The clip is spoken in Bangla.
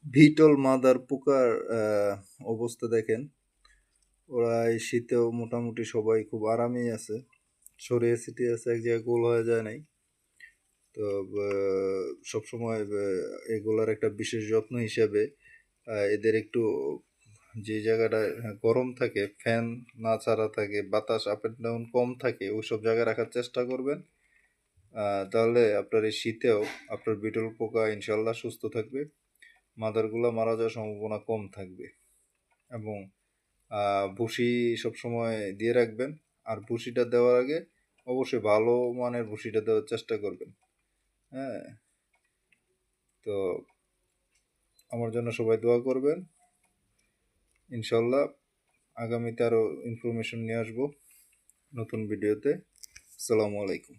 বিটল মাদার পোকার অবস্থা দেখেন। ওরা এই শীতেও মোটামুটি সবাই খুব আরামেই আছে, ছড়িয়ে ছিটিয়ে আছে, এক জায়গায় গোল হয়ে যায় নাই। তো সবসময় এগুলার একটা বিশেষ যত্ন হিসেবে এদের একটু যে জায়গাটা গরম থাকে, ফ্যান না ছাড়া থাকে, বাতাস আপ অ্যান্ড ডাউন কম থাকে, ওইসব জায়গায় রাখার চেষ্টা করবেন। তাহলে আপনার এই শীতেও আপনার বিটল পোকা ইনশাল্লাহ সুস্থ থাকবে, মাদারগুলো মারা যাওয়ার সম্ভাবনা কম থাকবে। এবং ভুসি সবসময় দিয়ে রাখবেন। আর ভুসিটা দেওয়ার আগে অবশ্যই ভালো মানের ভুসিটা দেওয়ার চেষ্টা করবেন। হ্যাঁ, তো আমার জন্য সবাই দোয়া করবেন। ইনশাল্লাহ আগামীতে আরও ইনফরমেশন নিয়ে আসবো নতুন ভিডিওতে। আসসালামু আলাইকুম।